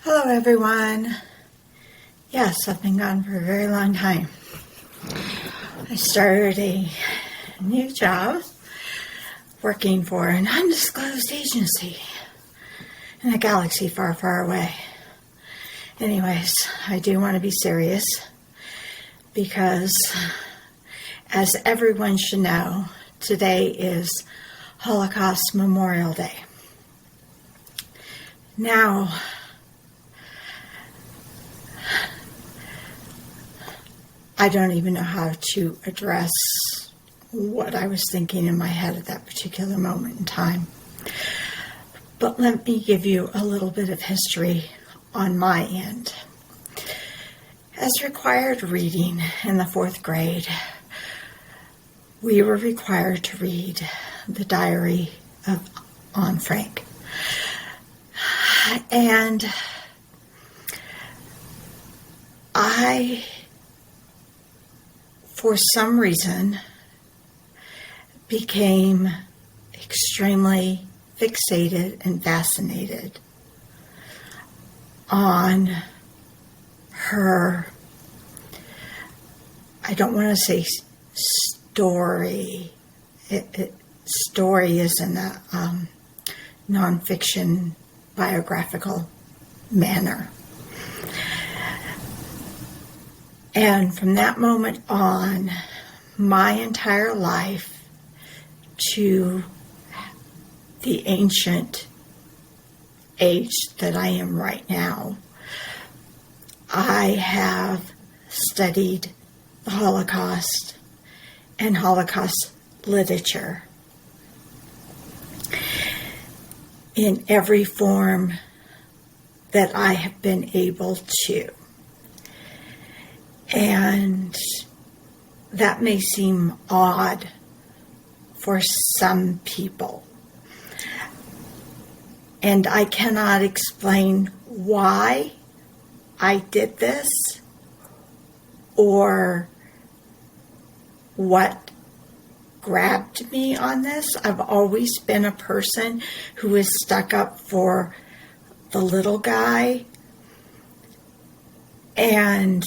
Hello everyone. Yes, I've been gone for a very long time. I started a new job working for an undisclosed agency in a galaxy far, far away. Anyways, I do want to be serious because, as everyone should know, today is Holocaust Memorial Day. Now, I don't even know how to address what I was thinking in my head at that particular moment in time. But let me give you a little bit of history on my end. As required reading in the 4th grade, we were required to read the diary of Anne Frank. And I, for some reason, became extremely fixated and fascinated on her, I don't want to say story. Story is in a nonfiction biographical manner. And from that moment on, my entire life to the ancient age that I am right now, I have studied the Holocaust and Holocaust literature in every form that I have been able to. And that may seem odd for some people. And I cannot explain why I did this or what grabbed me on this. I've always been a person who is stuck up for the little guy, and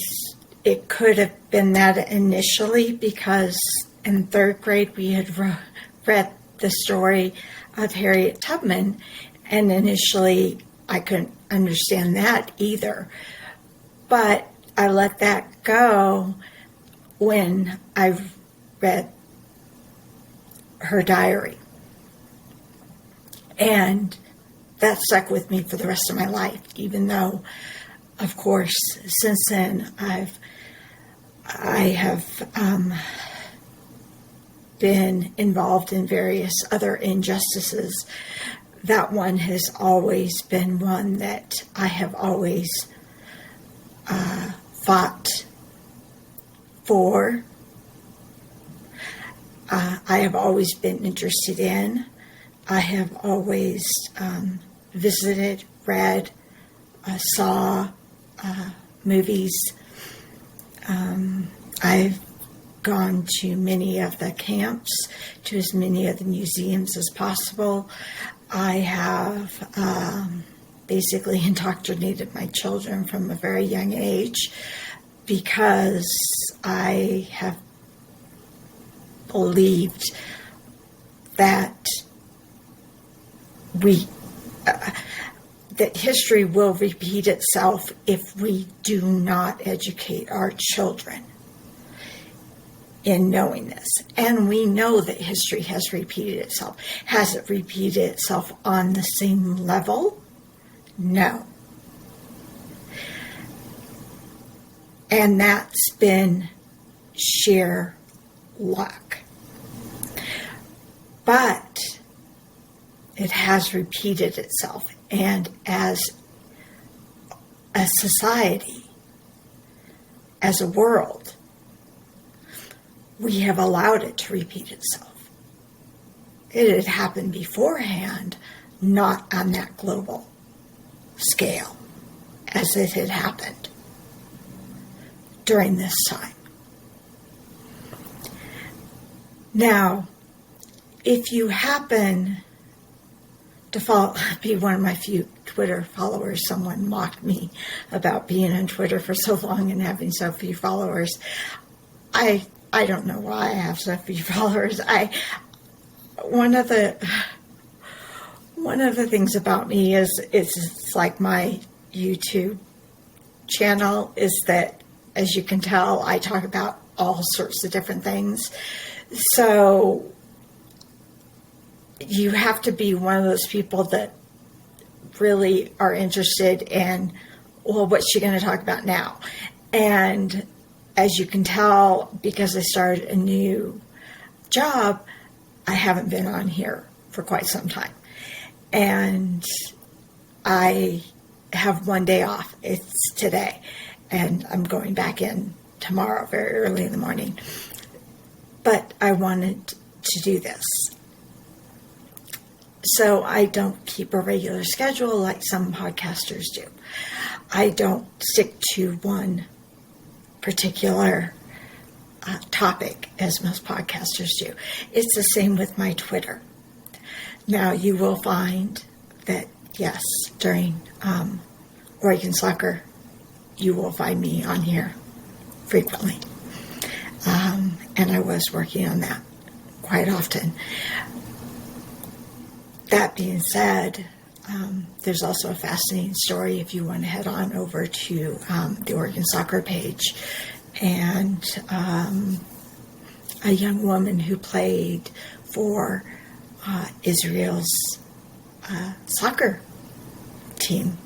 it could have been that initially because in 3rd grade we had read the story of Harriet Tubman, and initially I couldn't understand that either. But I let that go when I read her diary. And that stuck with me for the rest of my life, even though, of course, since then I have been involved in various other injustices. That one has always been one that I have always fought for. I have always been interested in. I have always visited, read, saw movies. I've gone to many of the camps, to as many of the museums as possible. I have basically indoctrinated my children from a very young age because I have believed that that history will repeat itself if we do not educate our children in knowing this. And we know that history has repeated itself. Has it repeated itself on the same level? No. And that's been sheer luck. But it has repeated itself. And as a society, as a world, we have allowed it to repeat itself. It had happened beforehand, not on that global scale as it had happened during this time. Now, if you happen to be one of my few Twitter followers. Someone mocked me about being on Twitter for so long and having so few followers. I don't know why I have so few followers. One of the things about me is it's like my YouTube channel is that, as you can tell, I talk about all sorts of different things. So you have to be one of those people that really are interested in, well, what's she going to talk about now? And as you can tell, because I started a new job, I haven't been on here for quite some time. And I have one day off. It's today. And I'm going back in tomorrow, very early in the morning. But I wanted to do this. So I don't keep a regular schedule like some podcasters do. I don't stick to one particular topic as most podcasters do. It's the same with my Twitter. Now, you will find that, yes, during Oregon soccer, you will find me on here frequently. And I was working on that quite often. That being said, there's also a fascinating story if you want to head on over to the Oregon soccer page. And a young woman who played for Israel's soccer team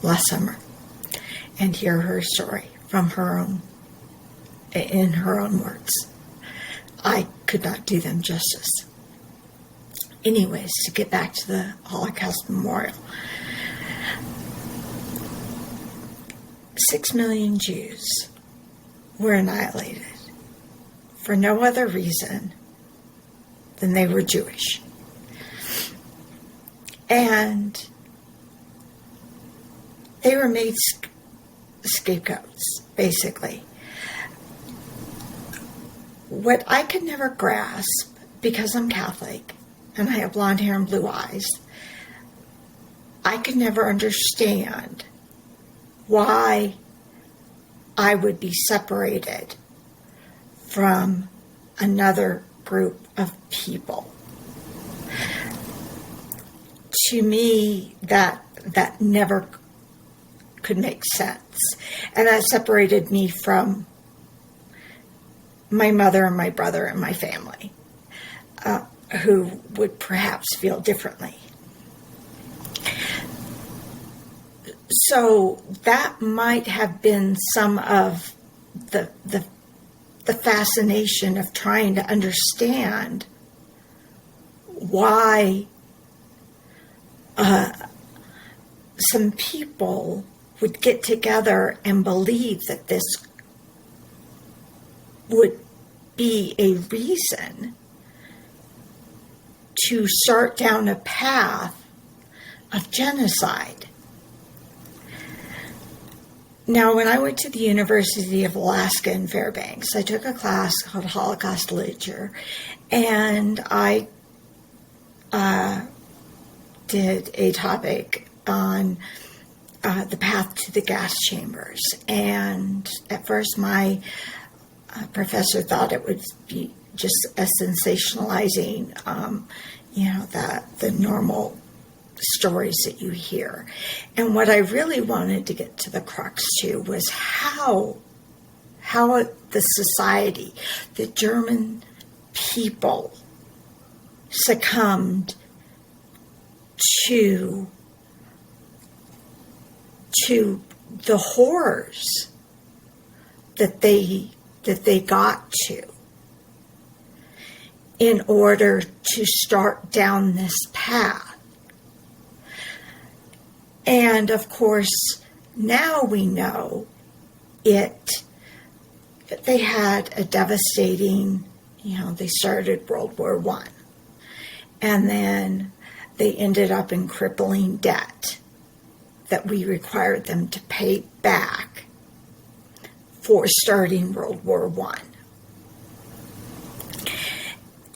last summer, and hear her story from in her own words. I could not do them justice. Anyways, to get back to the Holocaust Memorial. 6 million Jews were annihilated for no other reason than they were Jewish. And they were made scapegoats, basically. What I could never grasp, because I'm Catholic and I have blonde hair and blue eyes, I could never understand why I would be separated from another group of people. To me, that never could make sense. And that separated me from my mother and my brother and my family, who would perhaps feel differently. So that might have been some of the fascination of trying to understand why some people would get together and believe that this would be a reason to start down a path of genocide. Now, when I went to the University of Alaska in Fairbanks, I took a class called Holocaust Literature, and I did a topic on the path to the gas chambers. And at first, my professor thought it would be just a sensationalizing, the normal stories that you hear. And what I really wanted to get to the crux to was how the society, the German people, succumbed to the horrors that they got to in order to start down this path. And of course, now we know they had a devastating, they started World War I. And then they ended up in crippling debt that we required them to pay back for starting World War I.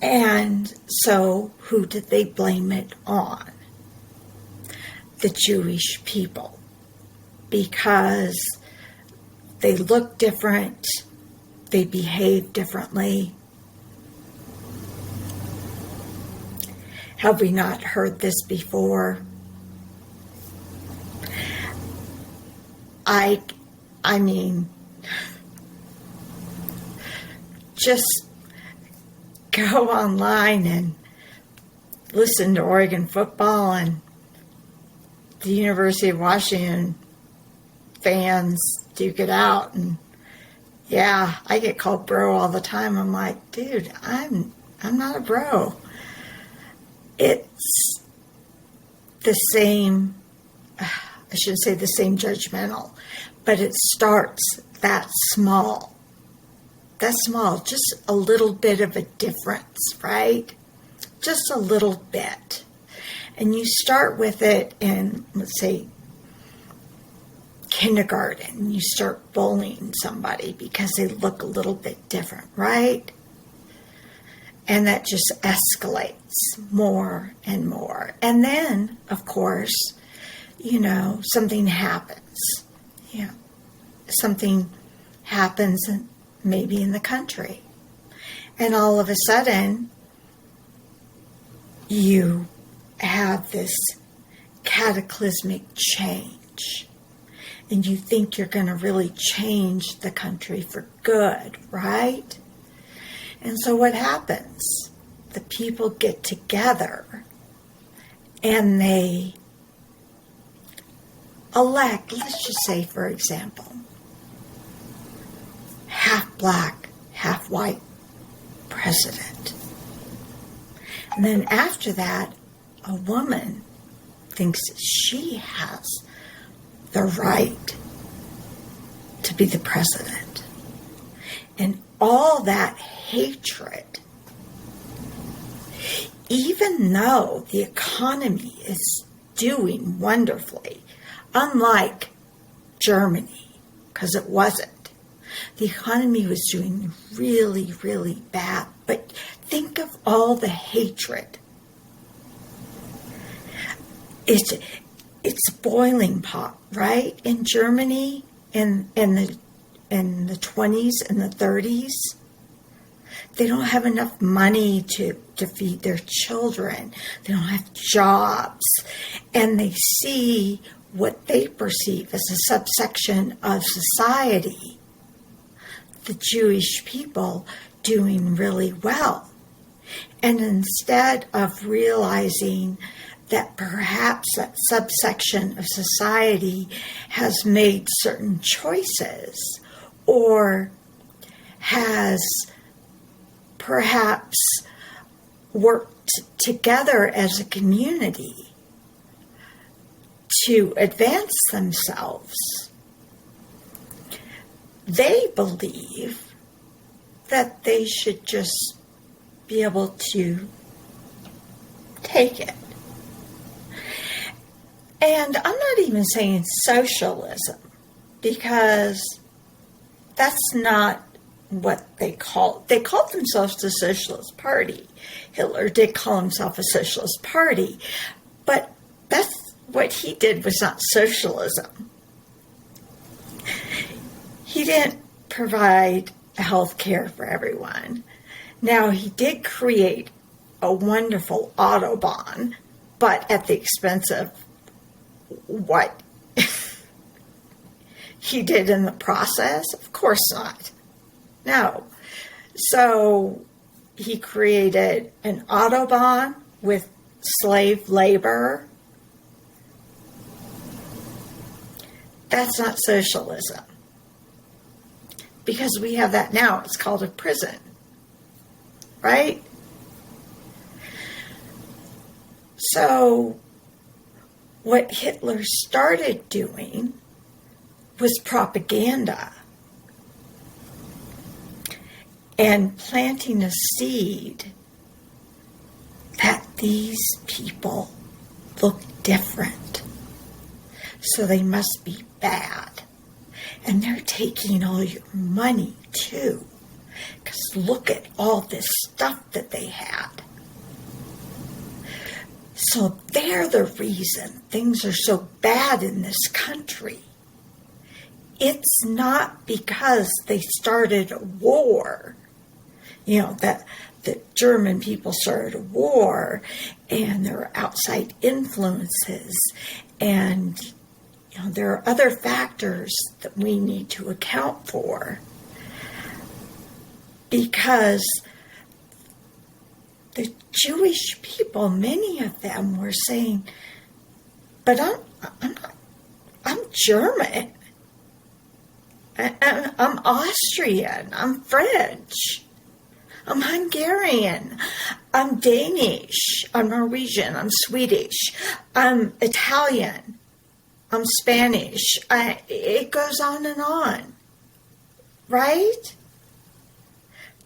And so who did they blame it on? the Jewish people because they look different, they behave differently. Have we not heard this before? I mean, just go online and listen to Oregon football and the University of Washington fans duke it out. And yeah, I get called bro all the time. I'm like, dude, I'm not a bro. It's the same, I shouldn't say the same judgmental, but it starts that small. That small, just a little bit of a difference, right? Just a little bit. And you start with it in, let's say, kindergarten. You start bullying somebody because they look a little bit different, right? And that just escalates more and more. And then, of course, something happens. Something happens maybe in the country. And all of a sudden, you have this cataclysmic change. And you think you're going to really change the country for good, right? And so what happens? The people get together and they elect, let's just say, for example, half black, half white president. And then after that, a woman thinks she has the right to be the president. And all that hatred, even though the economy is doing wonderfully, unlike Germany, because it wasn't. The economy was doing really, really bad. But think of all the hatred. It's a boiling pot, right? In Germany, in the 20s and the 30s, they don't have enough money to feed their children. They don't have jobs. And they see what they perceive as a subsection of society, the Jewish people, doing really well. And instead of realizing that perhaps that subsection of society has made certain choices or has perhaps worked together as a community to advance themselves, they believe that they should just be able to take it. And I'm not even saying socialism, because that's not what they called. They called themselves the Socialist Party. Hitler did call himself a Socialist Party, but that's what he did was not socialism. He didn't provide health care for everyone. Now, he did create a wonderful Autobahn, but at the expense of what he did in the process? Of course not. No. So he created an Autobahn with slave labor. That's not socialism. Because we have that now. It's called a prison. Right? So what Hitler started doing was propaganda and planting a seed that these people look different, so they must be bad. And they're taking all your money too, because look at all this stuff that they had. So they're the reason things are so bad in this country. It's not because they started a war, that the German people started a war and there were outside influences, and there are other factors that we need to account for, because the Jewish people, many of them were saying, but I'm German. I'm Austrian. I'm French. I'm Hungarian. I'm Danish. I'm Norwegian. I'm Swedish. I'm Italian. I'm Spanish. It goes on and on. Right?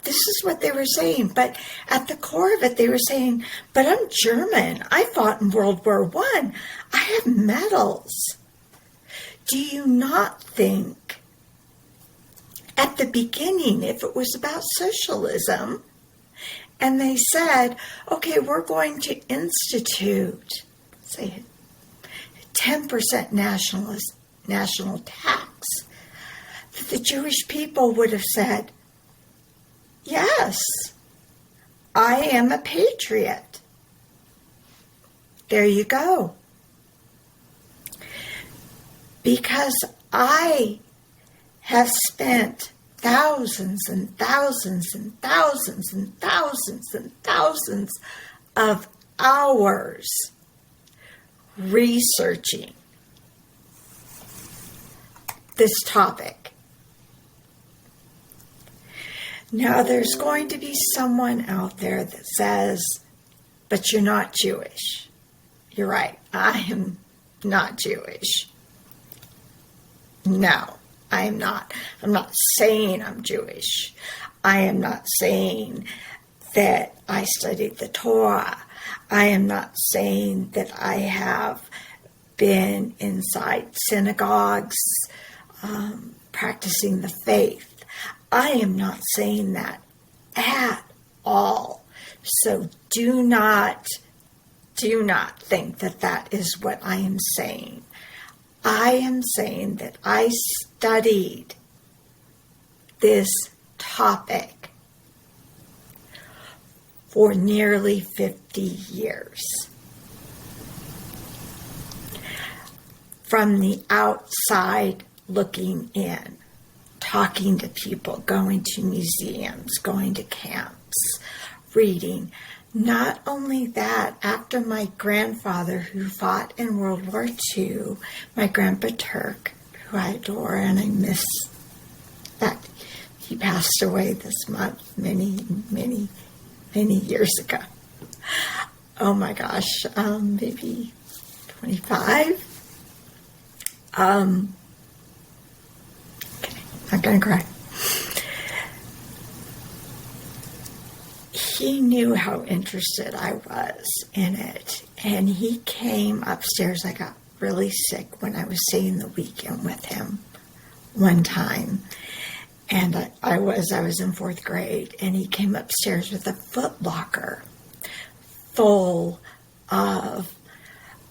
This is what they were saying. But at the core of it, they were saying, but I'm German. I fought in World War I. I have medals. Do you not think at the beginning, if it was about socialism, and they said, okay, we're going to institute, say, a 10% national tax, that the Jewish people would have said, yes, I am a patriot. There you go. Because I have spent thousands and thousands and thousands and thousands and thousands of hours researching this topic. Now, there's going to be someone out there that says, but you're not Jewish. You're right, I am not Jewish. No, I am not. I'm not saying I'm Jewish. I am not saying that I studied the Torah. I am not saying that I have been inside synagogues practicing the faith. I am not saying that at all. So do not think that that is what I am saying. I am saying that I studied this topic for nearly 50 years. From the outside looking in, talking to people, going to museums, going to camps, reading. Not only that, after my grandfather, who fought in World War II, my grandpa Turk, who I adore and I miss, that he passed away this month, many, many, many years ago. Oh my gosh, maybe 25. Okay, I'm gonna cry. He knew how interested I was in it, and he came upstairs. I got really sick when I was staying the weekend with him one time, and I was in 4th grade, and he came upstairs with a foot locker full of,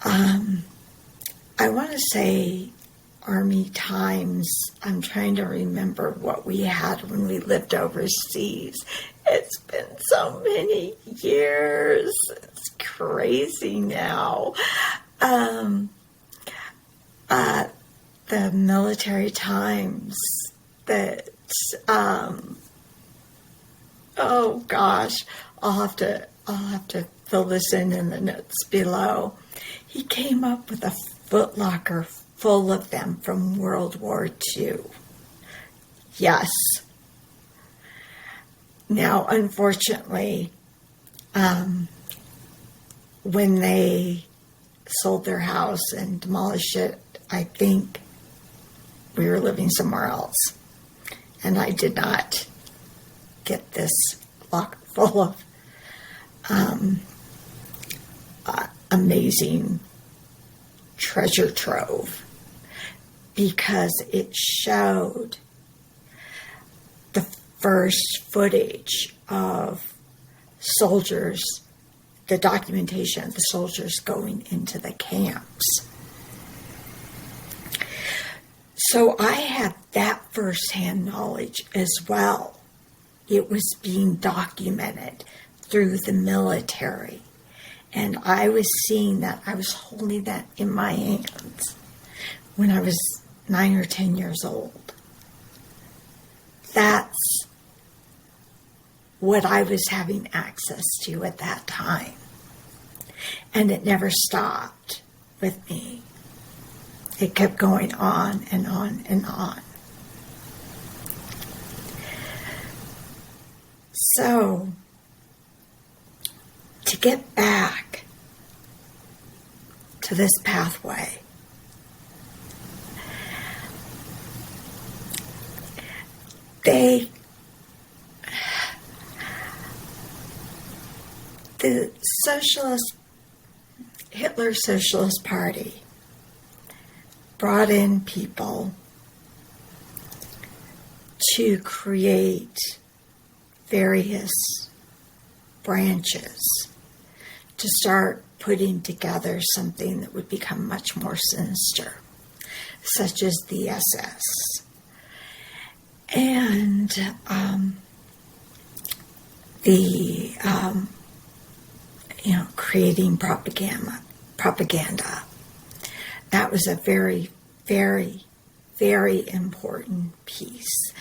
I want to say Army Times. I'm trying to remember what we had when we lived overseas. It's been so many years. It's crazy now. The Military Times that, oh gosh, I'll have to fill this in the notes below. He came up with a foot locker full of them from World War II. Yes. Now, unfortunately, when they sold their house and demolished it, I think we were living somewhere else. And I did not get this locker full of amazing treasure trove, because it showed the first footage of soldiers the documentation of the soldiers going into the camps. So I had that firsthand knowledge as well. It was being documented through the military. And I was seeing that. I was holding that in my hands when I was 9 or 10 years old. That's what I was having access to at that time. And it never stopped with me. It kept going on and on and on. So, to get back to this pathway, the Hitler Socialist Party brought in people to create various branches to start putting together something that would become much more sinister, such as the SS. And creating propaganda. That was a very, very, very important piece.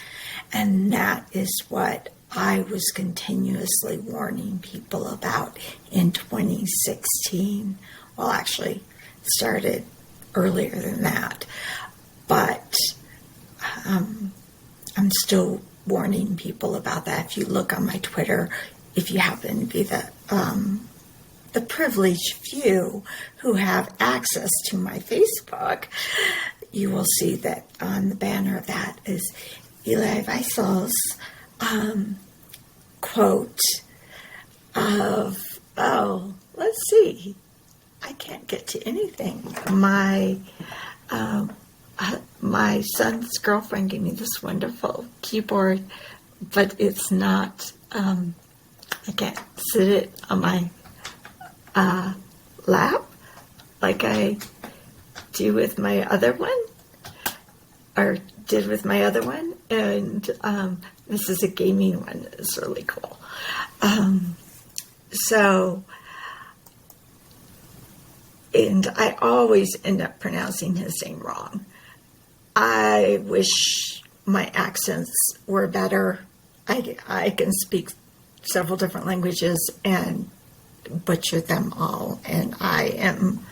And that is what I was continuously warning people about in 2016. Well, actually, it started earlier than that. But I'm still warning people about that. If you look on my Twitter, if you happen to be the privileged few who have access to my Facebook, you will see that on the banner of that is Elie Wiesel's quote of, let's see, I can't get to anything. My son's girlfriend gave me this wonderful keyboard, but it's not, I can't sit it on my lap like I do with my other one, or did with my other one, and this is a gaming one. It's really cool. And I always end up pronouncing his name wrong. I wish my accents were better. I can speak several different languages and butcher them all, and I am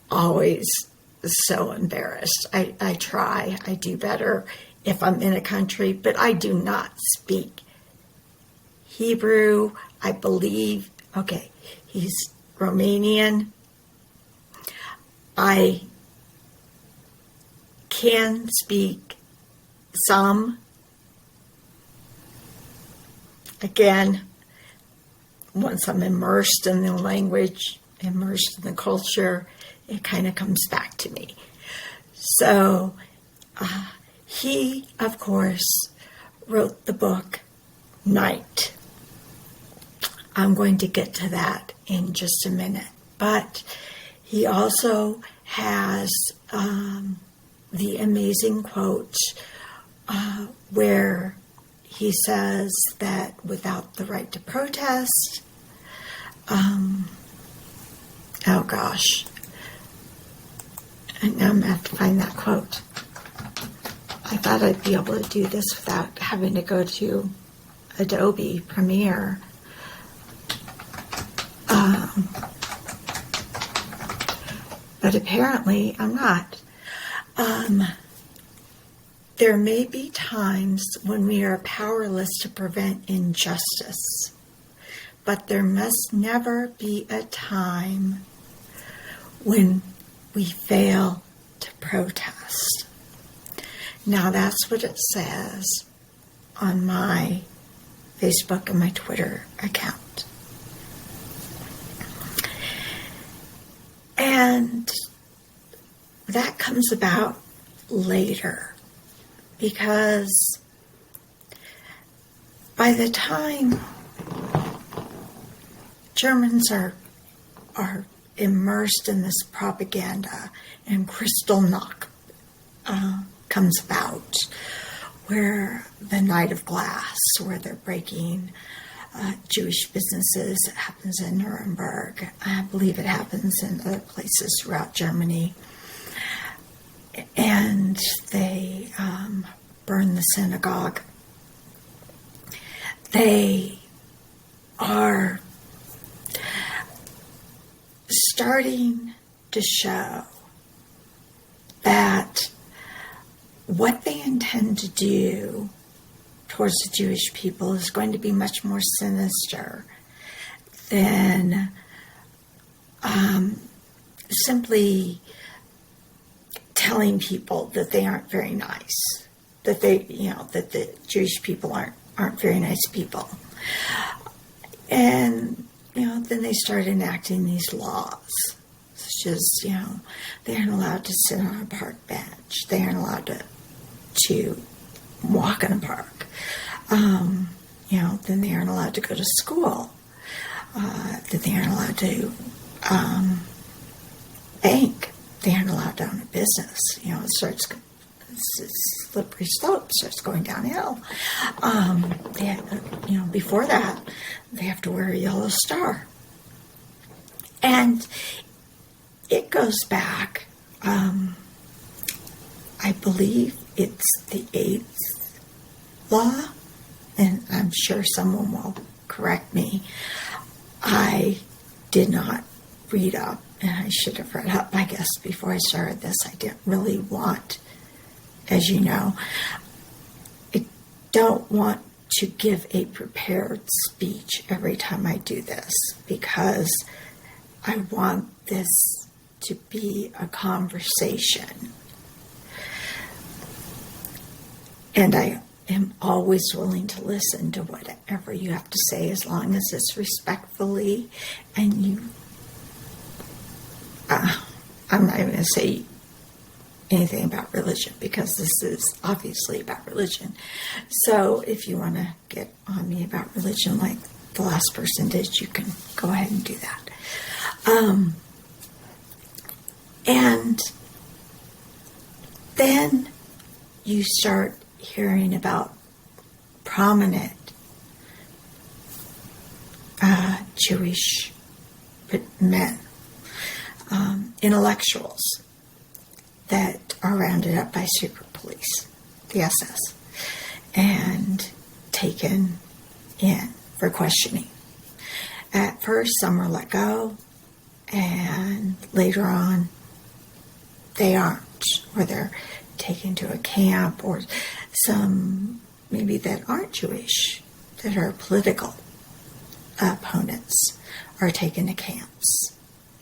always so embarrassed. I try. I do better if I'm in a country, but I do not speak Hebrew. I believe, okay, he's Romanian. I can speak some. Again, once I'm immersed in the language, immersed in the culture, it kind of comes back to me. So he, of course, wrote the book Night. I'm going to get to that in just a minute. But he also has the amazing quote where he says that without the right to protest, oh gosh, and now I'm going to have to find that quote. I thought I'd be able to do this without having to go to Adobe Premiere. But apparently I'm not. There may be times when we are powerless to prevent injustice, but there must never be a time when we fail to protest. Now that's what it says on my Facebook and my Twitter account. And that comes about later, because by the time Germans are immersed in this propaganda, and Kristallnacht comes about, where the Night of Glass, where they're breaking Jewish businesses. It happens in Nuremberg. I believe it happens in other places throughout Germany. And they burn the synagogue. They are starting to show that what they intend to do towards the Jewish people is going to be much more sinister than simply telling people that they aren't very nice, that that the Jewish people aren't very nice people. And, then they start enacting these laws, such as, they aren't allowed to sit on a park bench. They aren't allowed to walk in a park. Then they aren't allowed to go to school. Then they aren't allowed to bank. They aren't allowed to own a business. It's a slippery slope, starts going downhill. Before that, they have to wear a yellow star. And it goes back, I believe it's the 8th law, and I'm sure someone will correct me. I did not read up, and I should have read up, I guess, before I started this. I didn't really want, as you know, I don't want to give a prepared speech every time I do this, because I want this to be a conversation. And I am always willing to listen to whatever you have to say, as long as it's respectfully and you... I'm not even going to say anything about religion, because this is obviously about religion. So if you want to get on me about religion like the last person did, you can go ahead and do that. And then you start hearing about prominent Jewish men, intellectuals, that are rounded up by secret police, the SS, and taken in for questioning. At first, some are let go, and later on, they aren't, or they're taken to a camp, or some maybe that aren't Jewish, that are political opponents, are taken to camps.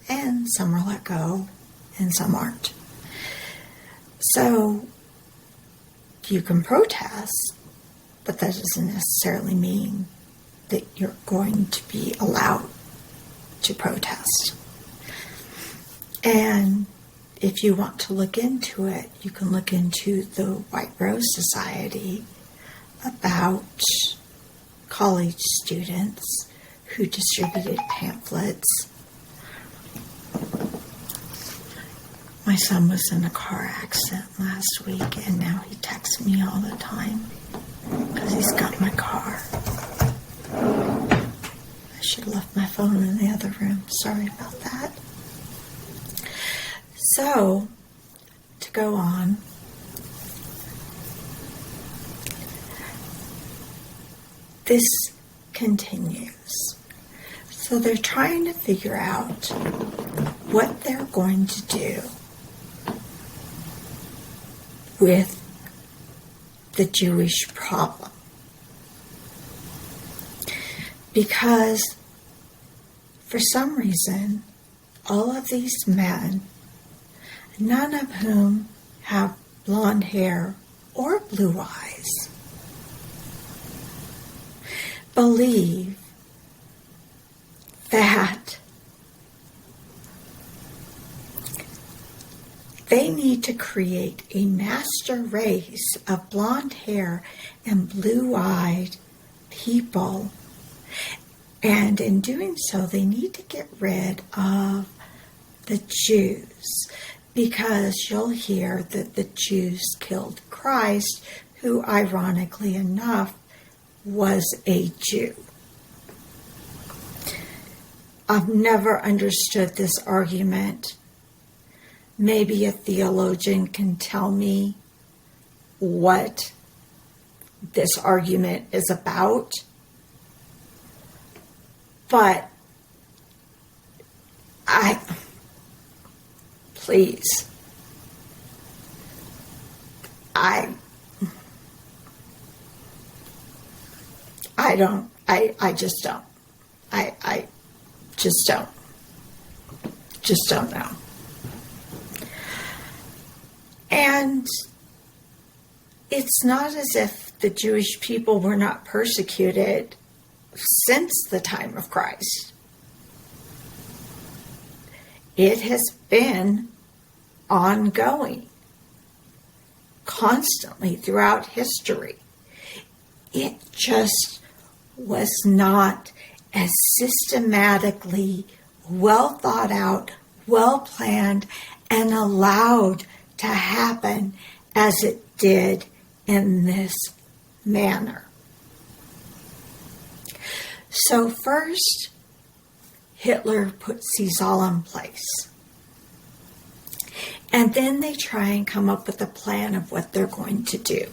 And some are let go, and some aren't. So you can protest, but that doesn't necessarily mean that you're going to be allowed to protest. And if you want to look into it, you can look into the White Rose Society, about college students who distributed pamphlets. My son was in a car accident last week, and now he texts me all the time because he's got my car. I should have left my phone in the other room. Sorry about that. So, to go on, this continues. So they're trying to figure out what they're going to do with the Jewish problem. Because for some reason, all of these men, none of whom have blonde hair or blue eyes, believe that they need to create a master race of blonde hair and blue-eyed people And in doing so, they need to get rid of the Jews, because you'll hear that the Jews killed Christ, who, ironically enough, was a Jew. I've never understood this argument. Maybe a theologian can tell me what this argument is about. But please, I just don't. I just don't know. And it's not as if the Jewish people were not persecuted since the time of Christ. It has been ongoing, constantly throughout history. It just was not as systematically well thought out, well planned, and allowed to happen as it did in this manner. So first, Hitler puts these all in place. And then they try and come up with a plan of what they're going to do.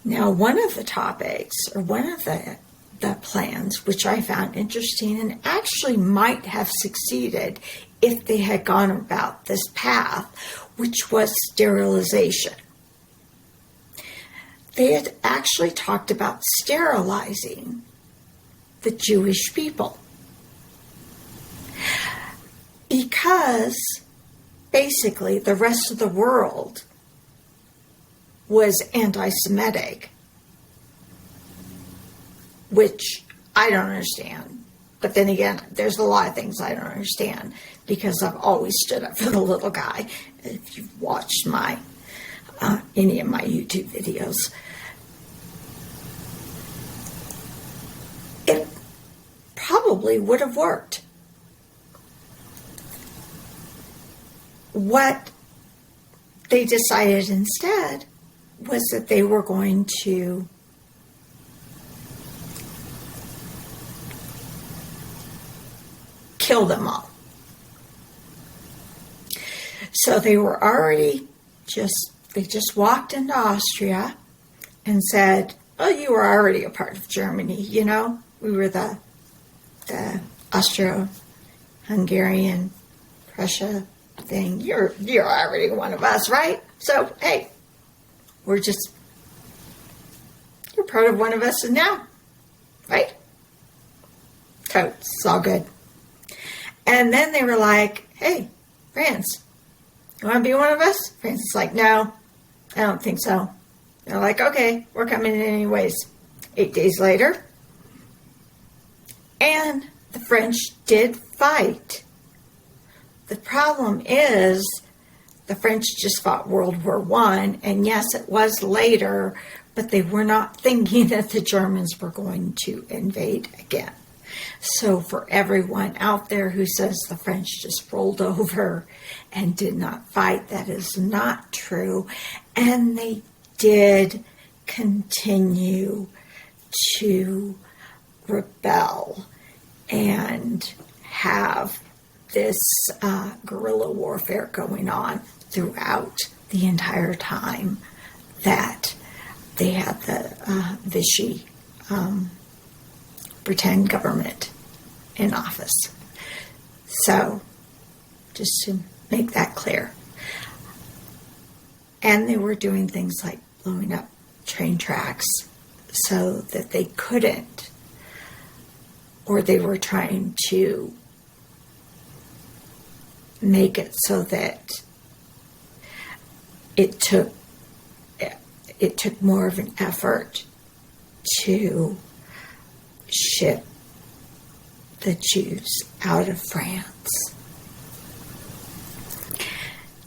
Now, one of the topics, or one of the plans, which I found interesting and actually might have succeeded if they had gone about this path, which was sterilization. They had actually talked about sterilizing the Jewish people, because basically the rest of the world was anti-Semitic, which I don't understand. But then again, there's a lot of things I don't understand, because I've always stood up for the little guy. If you've watched any of my YouTube videos, it probably would have worked. What they decided instead was that they were going to kill them all. So they were already they just walked into Austria and said, "Oh, you were already a part of Germany, you know? We were the Austro-Hungarian Prussia thing. You're already one of us, right? So, hey, you're part of one of us now, right? So it's all good." And then they were like, "Hey, France, you want to be one of us?" France is like, "No, I don't think so." They're like, "Okay, we're coming in anyways." 8 days later, and the French did fight. The problem is the French just fought World War I, and yes, it was later, but they were not thinking that the Germans were going to invade again. So for everyone out there who says the French just rolled over and did not fight, that is not true. And they did continue to rebel and have this guerrilla warfare going on throughout the entire time that they had the Vichy pretend government in office. So, just to make that clear. And they were doing things like blowing up train tracks so that they couldn't, or they were trying to make it so that it took more of an effort to ship the Jews out of France.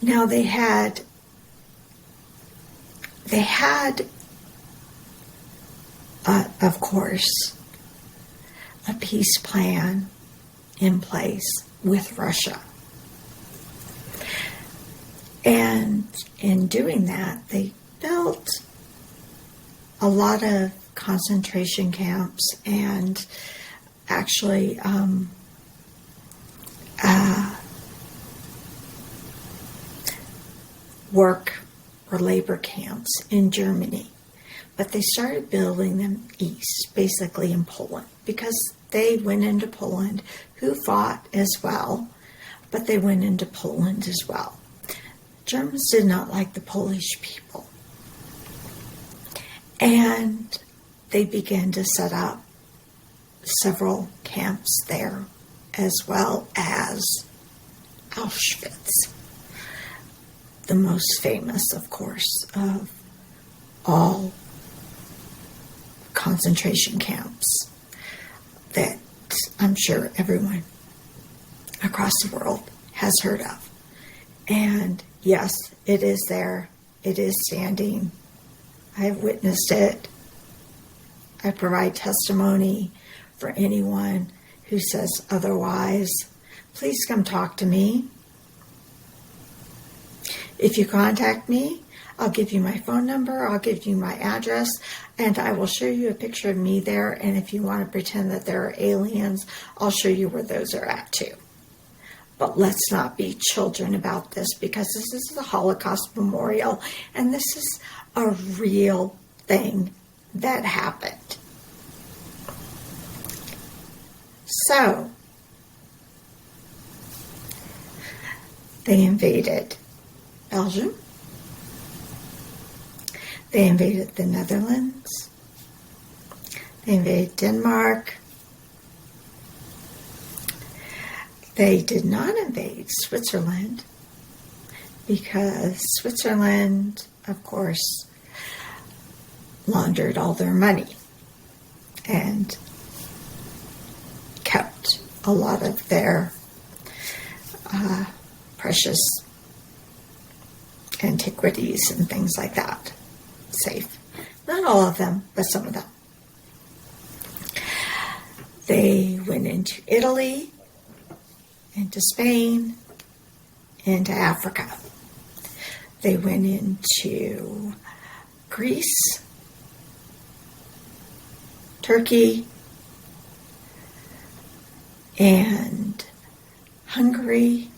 Now they had of course, a peace plan in place with Russia. And in doing that, they built a lot of concentration camps and actually work or labor camps in Germany. But they started building them east, basically in Poland, because they went into Poland, who fought as well, but they went into Poland as well. Germans did not like the Polish people. And they began to set up several camps there, as well as Auschwitz, the most famous, of course, of all concentration camps that I'm sure everyone across the world has heard of. And yes, it is there. It is standing. I have witnessed it. I provide testimony for anyone who says otherwise. Please come talk to me. If you contact me, I'll give you my phone number, I'll give you my address, and I will show you a picture of me there. And if you want to pretend that there are aliens, I'll show you where those are at too. But let's not be children about this, because this is the Holocaust Memorial, and this is a real thing that happened. So, they invaded Belgium. They invaded the Netherlands. They invaded Denmark. They did not invade Switzerland because Switzerland, of course, laundered all their money and kept a lot of their precious antiquities and things like that safe. Not all of them, but some of them. They went into Italy, into Spain, into Africa. They went into Greece, Turkey, and Hungary,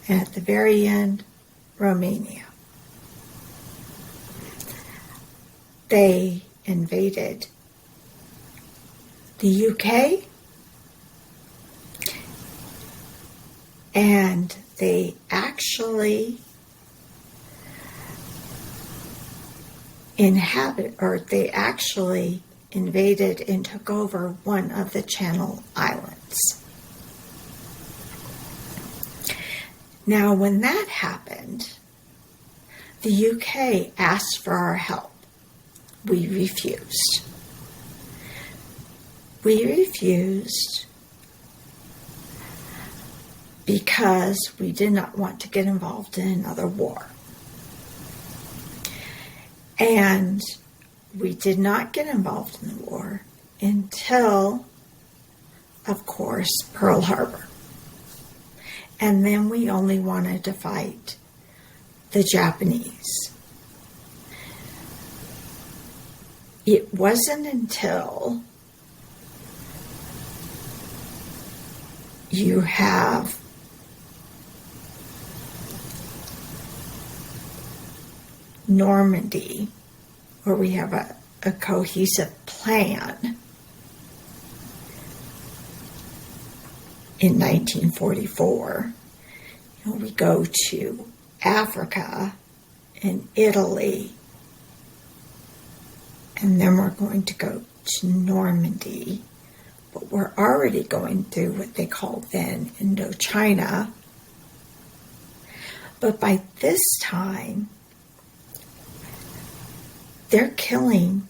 and at the very end, Romania. They invaded the UK, and they actually invaded and took over one of the Channel Islands. Now, when that happened, the UK asked for our help. We refused. We refused because we did not want to get involved in another war. And we did not get involved in the war until, of course, Pearl Harbor. And then we only wanted to fight the Japanese. It wasn't until you have Normandy, where we have a cohesive plan in 1944. We go to Africa and Italy, and then we're going to go to Normandy, but we're already going through what they called then Indochina. But by this time, they're killing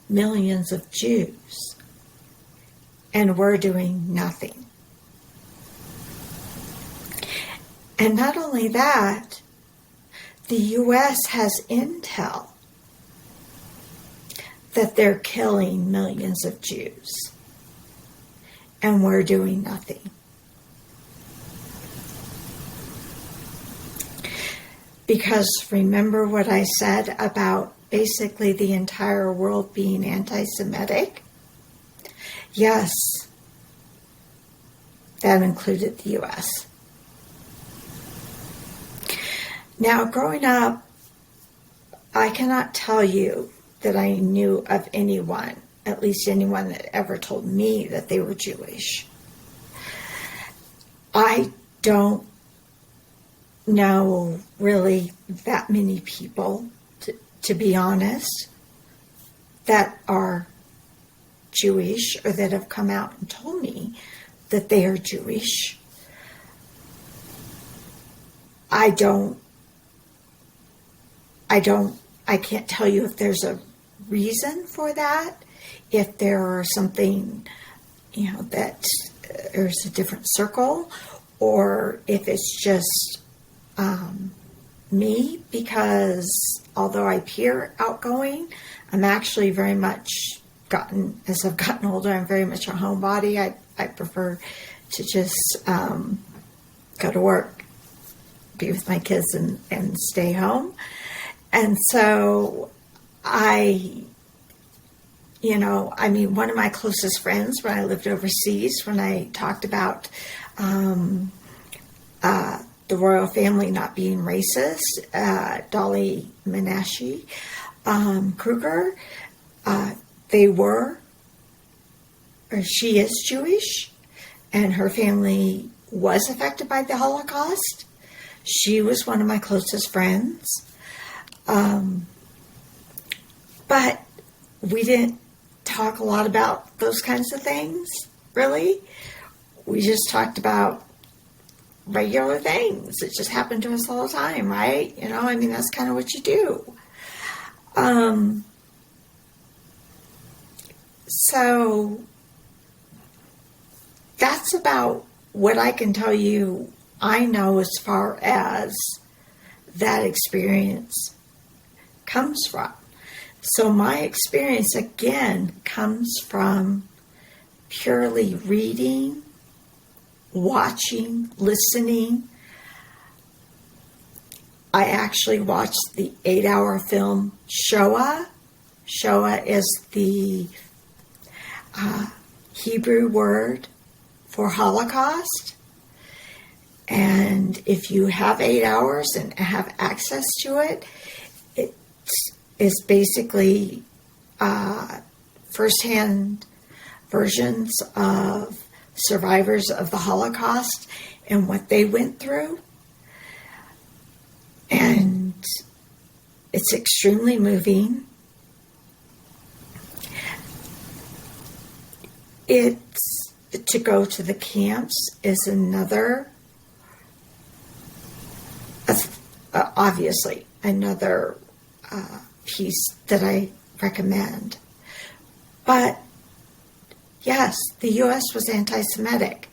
millions of Jews, and we're doing nothing. And not only that, the U.S. has intel that they're killing millions of Jews and we're doing nothing. Because remember what I said about basically the entire world being anti-Semitic? Yes, that included the U.S. Now, growing up, I cannot tell you that I knew of anyone, at least anyone that ever told me that they were Jewish. I don't know really that many people, to be honest, that are Jewish or that have come out and told me that they are Jewish. I can't tell you if there's a reason for that, if there are something, that there's a different circle, or if it's just me, because although I appear outgoing, I'm actually very much as I've gotten older, I'm very much a homebody. I prefer to just go to work, be with my kids, and stay home. And so one of my closest friends when I lived overseas, when I talked about the royal family not being racist, Dolly Menashe Kruger, she is Jewish, and her family was affected by the Holocaust. She was one of my closest friends. But we didn't talk a lot about those kinds of things, really. We just talked about regular things. It just happened to us all the time, right? That's kind of what you do. So that's about what I can tell you I know as far as that experience comes from. So my experience, again, comes from purely reading, watching, listening. I actually watched the 8-hour film Shoah. Shoah is the Hebrew word for Holocaust. And if you have 8 hours and have access to it, it's basically firsthand versions of survivors of the Holocaust and what they went through. And it's extremely moving. To go to the camps is another, obviously, another piece that I recommend. But yes, the U.S. was anti-Semitic.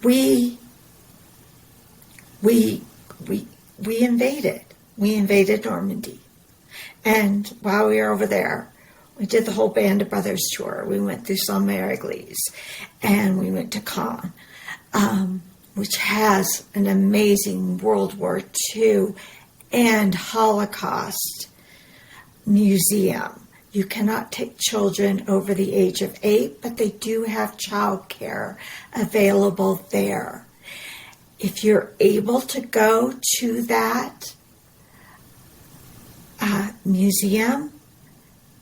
We invaded. We invaded Normandy. And while we were over there, we did the whole Band of Brothers tour. We went through Saint-Mère-Église, and we went to Caen, which has an amazing World War II and Holocaust museum. You cannot take children over the age of 8, but they do have childcare available there. If you're able to go to that museum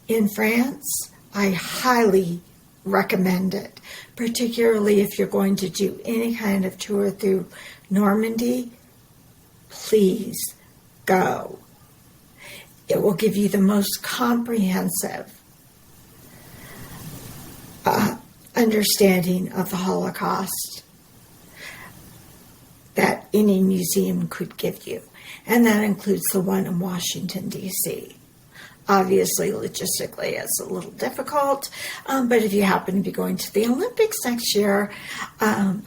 in France, I highly recommend it, particularly if you're going to do any kind of tour through Normandy. Please go. It will give you the most comprehensive understanding of the Holocaust that any museum could give you. And that includes the one in Washington, D.C. Obviously, logistically, it's a little difficult, but if you happen to be going to the Olympics next year,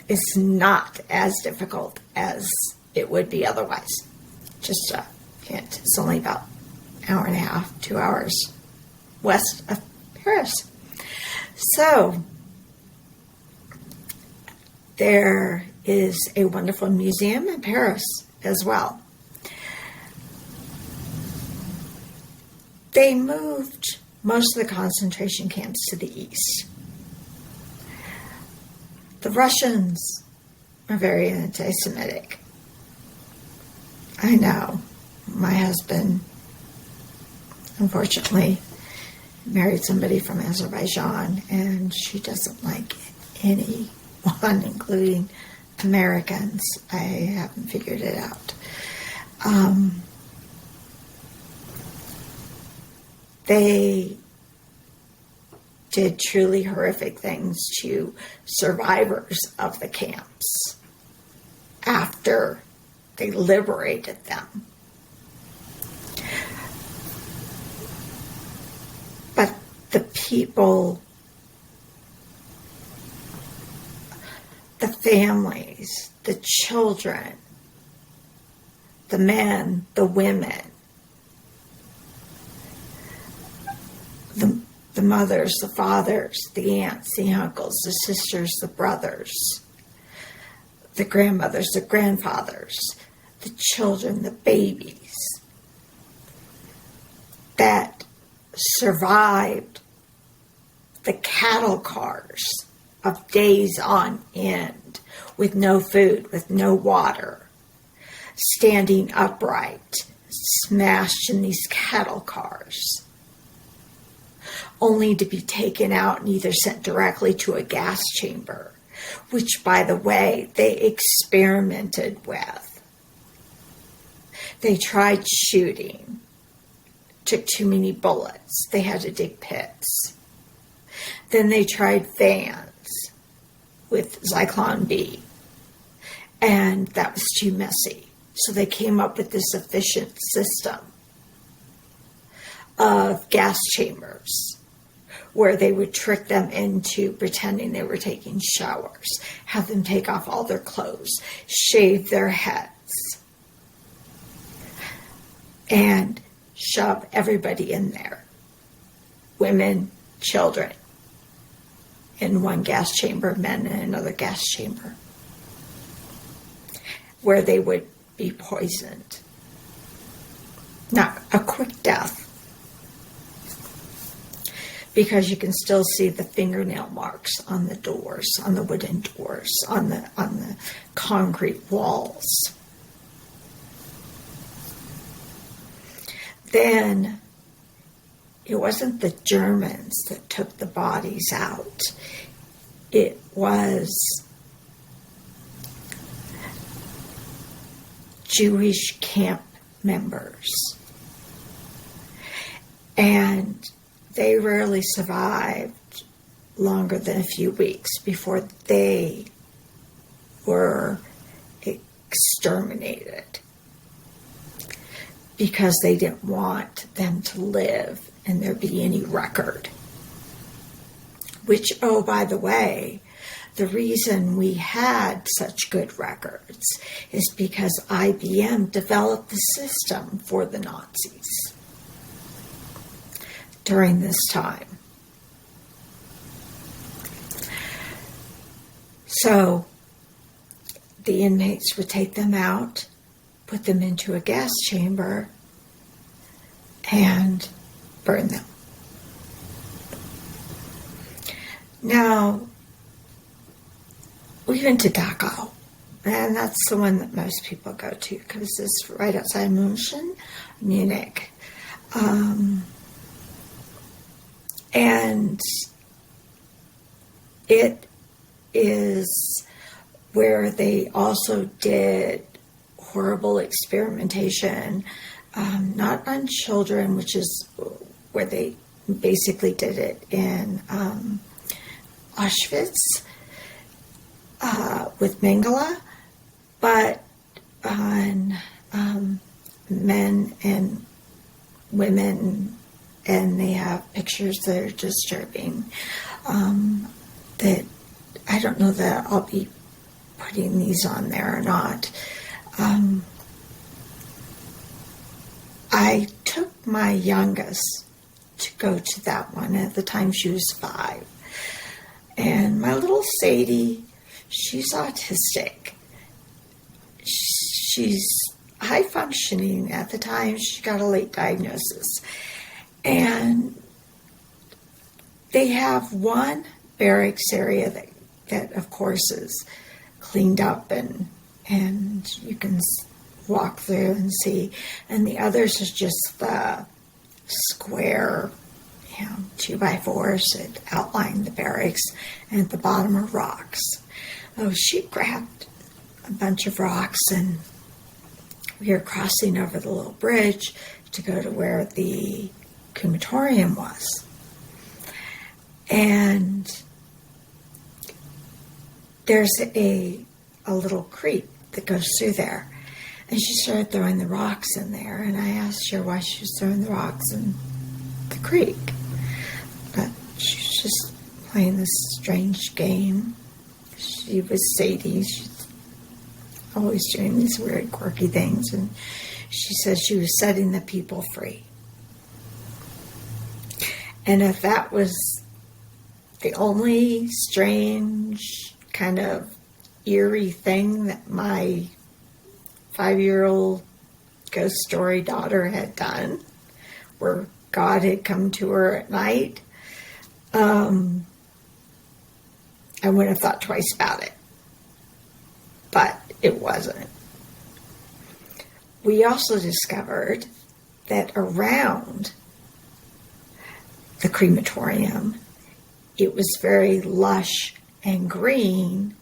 it's not as difficult as it would be otherwise. It's only about an hour and a half, 2 hours west of Paris. So there is a wonderful museum in Paris as well. They moved most of the concentration camps to the east. The Russians are very anti-Semitic. I know. My husband, unfortunately, married somebody from Azerbaijan, and she doesn't like anyone, including Americans. I haven't figured it out. They did truly horrific things to survivors of the camps after they liberated them. But the people, the families, the children, the men, the women, the mothers, the fathers, the aunts, the uncles, the sisters, the brothers, the grandmothers, the grandfathers, the children, the babies that survived the cattle cars of days on end with no food, with no water, standing upright, smashed in these cattle cars, only to be taken out and either sent directly to a gas chamber, which, by the way, they experimented with. They tried shooting, took too many bullets. They had to dig pits. Then they tried fans with Zyklon B, and that was too messy. So they came up with this efficient system of gas chambers where they would trick them into pretending they were taking showers, have them take off all their clothes, shave their heads, and shove everybody in there, women, children, in one gas chamber, men in another gas chamber, where they would be poisoned. Not a quick death, because you can still see the fingernail marks on the doors, on the wooden doors, on the concrete walls. Then it wasn't the Germans that took the bodies out. It was Jewish camp members. And they rarely survived longer than a few weeks before they were exterminated, because they didn't want them to live and there be any record. Which, oh, by the way, the reason we had such good records is because IBM developed the system for the Nazis during this time. So the inmates would take them out, put them into a gas chamber, and burn them. Now, we went to Dachau, and that's the one that most people go to because it's right outside Munich. And it is where they also did horrible experimentation, not on children, which is where they basically did it in Auschwitz with Mengele, but on men and women, and they have pictures that are disturbing. That I don't know that I'll be putting these on there or not. I took my youngest to go to that one. At the time, she was 5. And my little Sadie, she's autistic. She's high functioning. At the time, she got a late diagnosis. And they have one barracks area that of course is cleaned up and you can walk through and see. And the others is just the square, 2x4s that outline the barracks, and at the bottom are rocks. Oh, she grabbed a bunch of rocks, and we were crossing over the little bridge to go to where the crematorium was. And there's a little creek that goes through there. And she started throwing the rocks in there, and I asked her why she was throwing the rocks in the creek. But she was just playing this strange game. She was Sadie. She's always doing these weird, quirky things, and she said she was setting the people free. And if that was the only strange, kind of eerie thing that my 5-year-old ghost story daughter had done, where God had come to her at night, I wouldn't have thought twice about it. But it wasn't. We also discovered that around the crematorium, it was very lush and green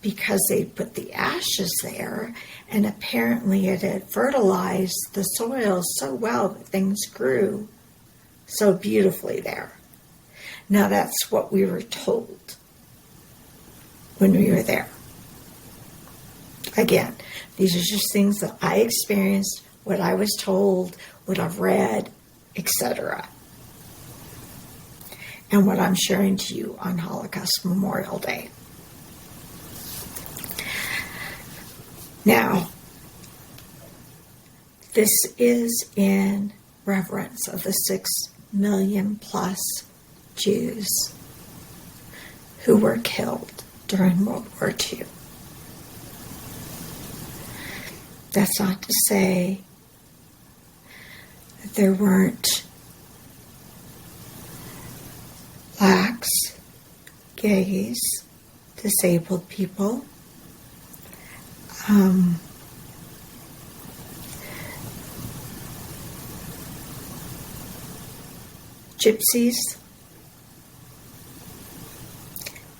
because they put the ashes there, and apparently it had fertilized the soil so well that things grew so beautifully there. Now that's what we were told when we were there. Again, these are just things that I experienced, what I was told, what I've read, etc. And what I'm sharing to you on Holocaust Memorial Day. Now, this is in reverence of the 6 million plus Jews who were killed during World War II. That's not to say that there weren't blacks, gays, disabled people, gypsies,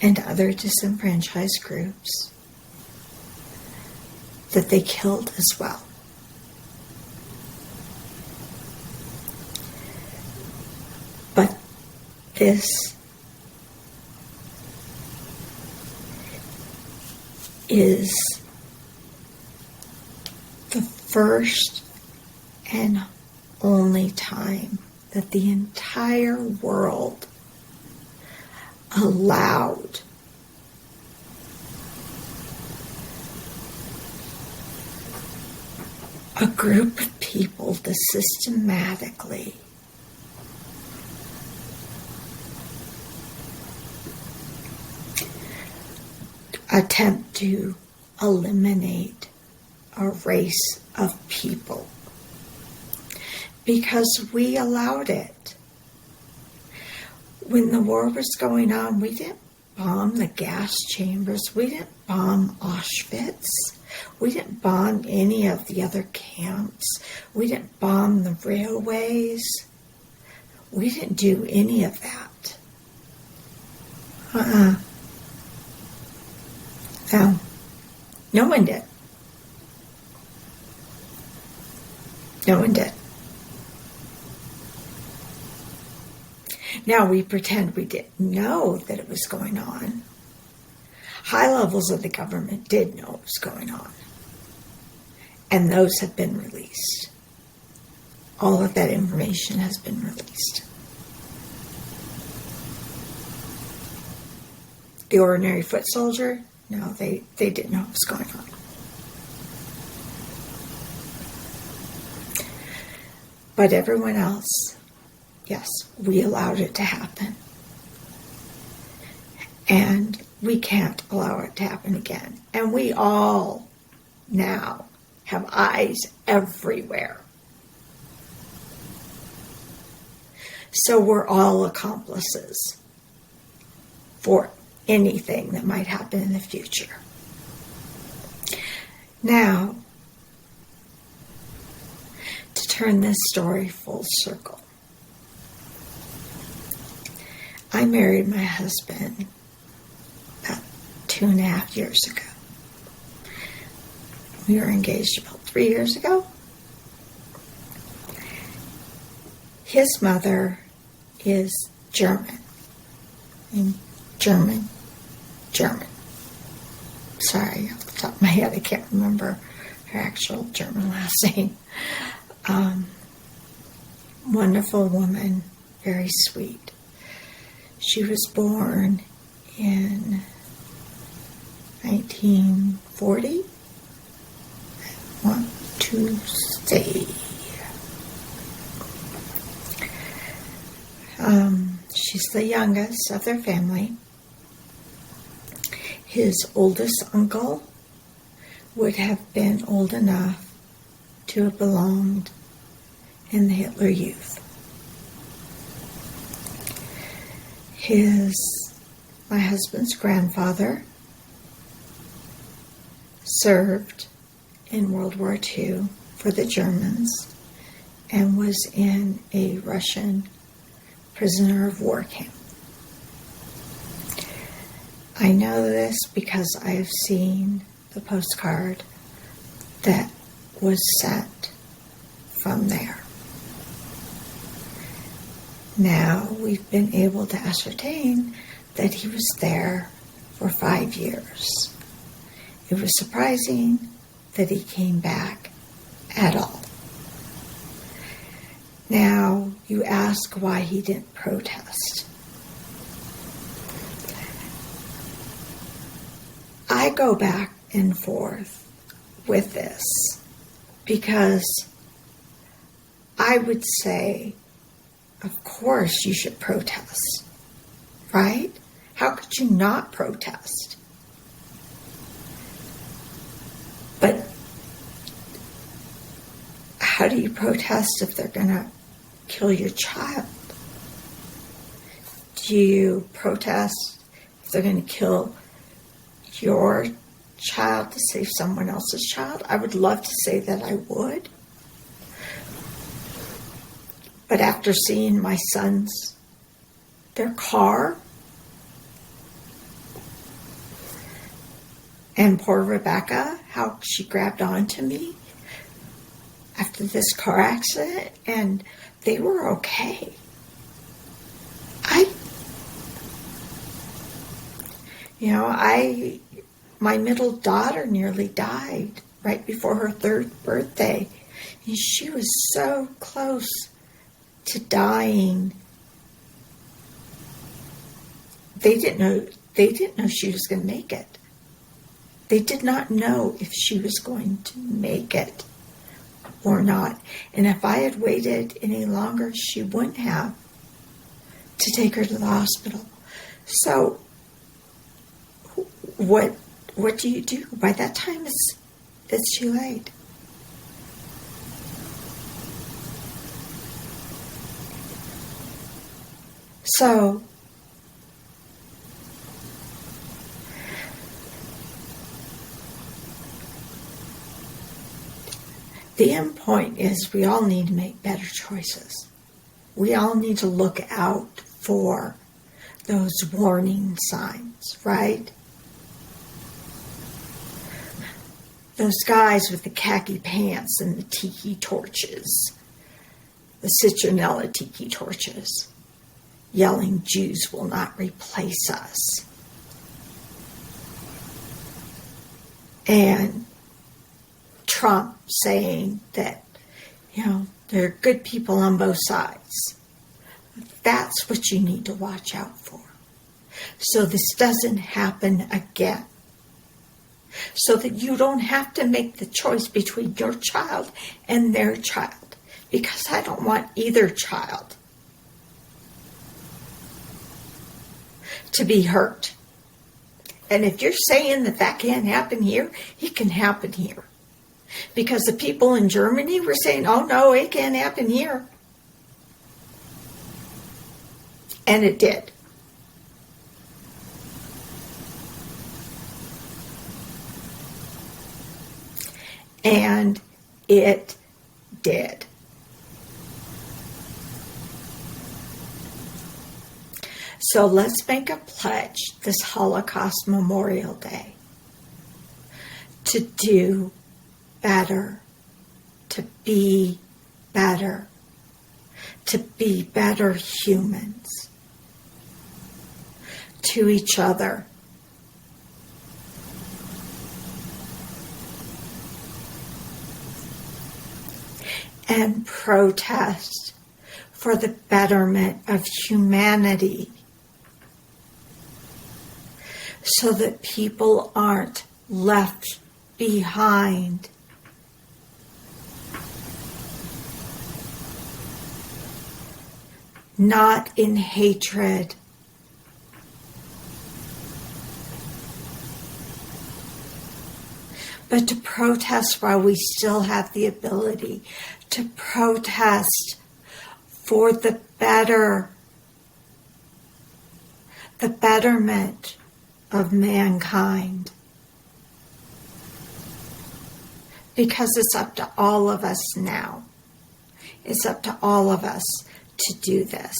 and other disenfranchised groups that they killed as well. But this is the first and only time that the entire world allowed a group of people to systematically attempt to eliminate a race of people because we allowed it. When the war was going on, we didn't bomb the gas chambers. We didn't bomb Auschwitz. We didn't bomb any of the other camps. We didn't bomb the railways. We didn't do any of that. No one did. No one did. Now we pretend we didn't know that it was going on. High levels of the government did know what was going on. And those have been released. All of that information has been released. The ordinary foot soldier, no, they didn't know what was going on. But everyone else Yes, we allowed it to happen. And we can't allow it to happen again. And we all now have eyes everywhere. So we're all accomplices for anything that might happen in the future. Now, to turn this story full circle, I married my husband about 2.5 years ago. We were engaged about 3 years ago. His mother is German. German. Sorry, off the top of my head, I can't remember her actual German last name. Wonderful woman, very sweet. She was born in 1940. I want to say. She's the youngest of their family. His oldest uncle would have been old enough to have belonged in the Hitler Youth. My husband's grandfather served in World War II for the Germans and was in a Russian prisoner of war camp. I know this because I have seen the postcard that was sent from there. Now we've been able to ascertain that he was there for 5 years. It was surprising that he came back at all. Now, you ask why he didn't protest. I go back and forth with this because I would say, of course you should protest, right? How could you not protest? But how do you protest if they're going to kill your child? Do you protest if they're going to kill your child to save someone else's child? I would love to say that I would. But after seeing my sons, their car, and poor Rebecca, how she grabbed onto me after this car accident, and they were okay. My middle daughter nearly died right before her 3rd birthday. And she was so close to dying. They didn't know she was going to make it. They did not know if she was going to make it or not. And if I had waited any longer, she wouldn't have to take her to the hospital. So what do you do? By that time, it's too late. So the end point is we all need to make better choices. We all need to look out for those warning signs, right? Those guys with the khaki pants and the tiki torches, the citronella tiki torches, yelling, "Jews will not replace us." And Trump saying that, there are good people on both sides. That's what you need to watch out for. So this doesn't happen again. So that you don't have to make the choice between your child and their child. Because I don't want either child to be hurt. And if you're saying that that can't happen here, it can happen here. Because the people in Germany were saying, oh no, it can't happen here. And it did. And it did. So let's make a pledge this Holocaust Memorial Day to do better, to be better humans to each other. And protest for the betterment of humanity so that people aren't left behind. Not in hatred. But to protest while we still have the ability to protest for the betterment of mankind. Because it's up to all of us now. It's up to all of us to do this.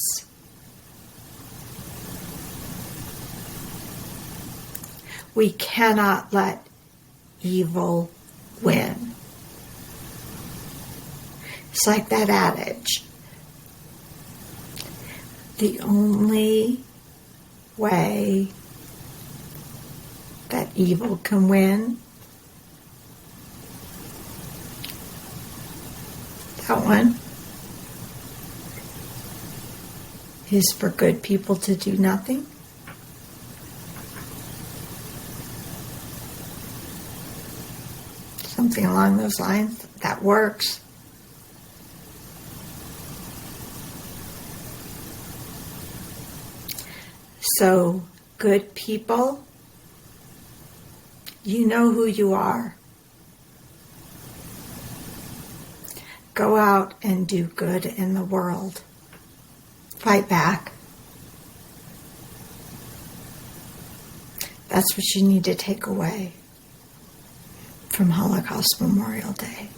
We cannot let evil win. It's like that adage. The only way that evil can win, that one, is for good people to do nothing. Something along those lines. That works. So, good people, you know who you are. Go out and do good in the world. Fight back. That's what you need to take away from Holocaust Memorial Day.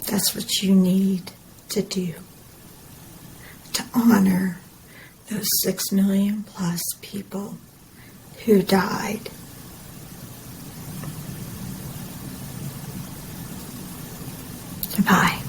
That's what you need to do to honor those 6 million plus people who died. Goodbye.